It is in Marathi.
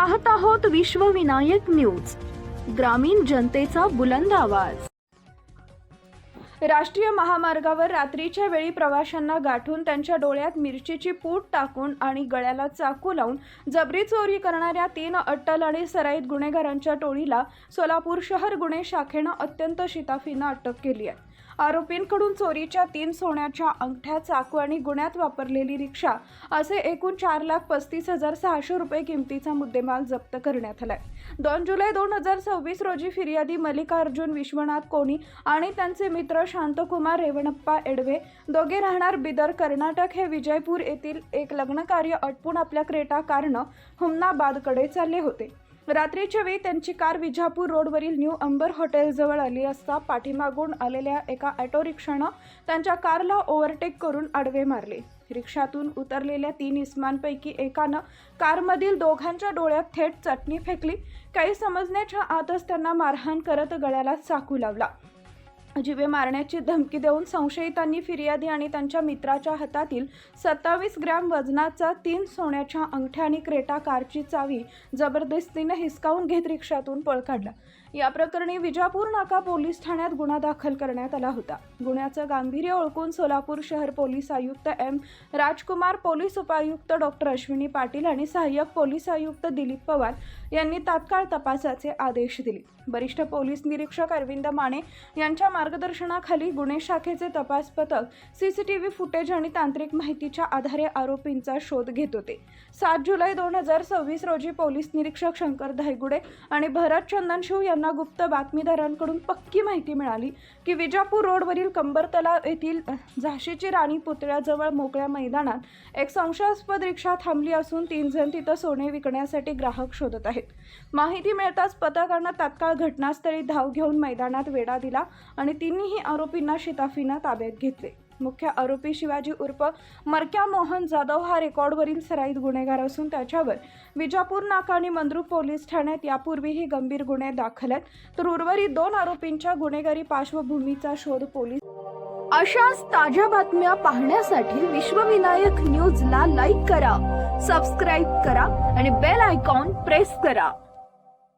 पाहत आहोत विश्वविनायक न्यूज, ग्रामीण जनतेचा बुलंद आवाज। राष्ट्रीय महामार्गावर रात्रीच्या वेळी प्रवाशांना गाठून त्यांच्या डोळ्यात मिरचीची पूड टाकून आणि गळ्याला चाकू लावून जबरी चोरी करणाऱ्या 3 अट्टल आणि सराईत गुन्हेगारांच्या टोळीला सोलापूर शहर गुन्हे शाखेनं अत्यंत शिताफीनं अटक केली आहे। आरोपींकडून चोरीच्या 3 सोन्याच्या अंगठ्या, चाकू आणि गुन्ह्यात वापरलेली रिक्षा असे एकूण 4,35,600 रुपये किमतीचा मुद्देमाल जप्त करण्यात आलाय। 2 जुलै 2026 रोजी फिर्यादी मल्लिकार्जुन विश्वनाथ कोणी आणि त्यांचे मित्र शांतकुमार रेवणप्पा एडवे दोघे राहणार बिदर कर्नाटक हे विजयपूर येथील एक लग्नकार्य आटपून आपल्या क्रेटा कारनं हुमनाबादकडे चालले होते। रात्रीच्या वेळी त्यांची कार विजापूर रोडवरील न्यू अंबर हॉटेलजवळ आली असता पाठीमागून आलेल्या एका ऑटो रिक्षानं त्यांच्या कारला ओव्हरटेक करून आडवे मारले। रिक्षातून उतरलेल्या 3 इसमांपैकी एकानं कारमधील दोघांच्या डोळ्यात थेट चटणी फेकली। काही समजण्याच्या आतच त्यांना मारहाण करत गळ्याला चाकू लावला। जीवे मारण्याची धमकी देऊन संशयितांनी फिर्यादी आणि त्यांच्या मित्राच्या हातातील 27 ग्रॅम वजनाचा 3 सोन्याच्या अंगठ्या आणि क्रेटा कारची चावी जबरदस्तीने हिसकावून घेत रिक्षातून पळ काढला। या प्रकरणी विजापूर नाका पोलीस ठाण्यात गुन्हा दाखल करण्यात आला होता। गुन्ह्याचं गांभीर्य ओळखून सोलापूर शहर पोलीस आयुक्त एम राजकुमार, पोलीस उपायुक्त डॉक्टर अश्विनी पाटील आणि सहाय्यक पोलीस आयुक्त दिलीप पवार यांनी तात्काळ तपासाचे आदेश दिले। वरिष्ठ पोलीस निरीक्षक अरविंद माने यांच्या मार्गदर्शनाखाली गुन्हे शाखेचे तपास पथक सीसीटीव्ही फुटेज आणि तांत्रिक माहितीच्या आधारे आरोपींचा शोध घेत होते। 7 जुलै 2026 रोजी पोलीस निरीक्षक शंकर धायगुडे आणि भरत चंदनशिव यांना गुप्त बातमीदारांकडून पक्की माहिती मिळाली की विजापूर रोडवरील कंबर तलाव येथील झाशीची राणी पुतळ्याजवळ मोकळ्या मैदानात एक संशयास्पद रिक्षा थांबली असून 3 जण तिथं सोने विकण्यासाठी ग्राहक शोधत आहेत। माहिती मिळताच पथकानं तात्काळ घटनास्थळी धाव घेऊन मैदानात वेढा दिला आणि तिन्ही आरोपींना शिताफीनं ताब्यात घेतले। मुख्य आरोपी शिवाजी उर्फ मरक्या मोहन जाधव हा रेकॉर्डवरील सराईत गुन्हेगार असून त्याच्यावर विजापूर नाका आणि मंद्रुप पोलीस ठाण्यात यापूर्वीही गंभीर गुन्हे दाखल आहेत, तर उर्वरित 2 आरोपींच्या गुन्हेगारी पार्श्वभूमीचा शोध पोलीस। अशाच ताज्या बातम्या पाहण्यासाठी विश्वविनायक न्यूजला लाईक करा, सबस्क्राईब करा आणि बेल आयकॉन प्रेस करा।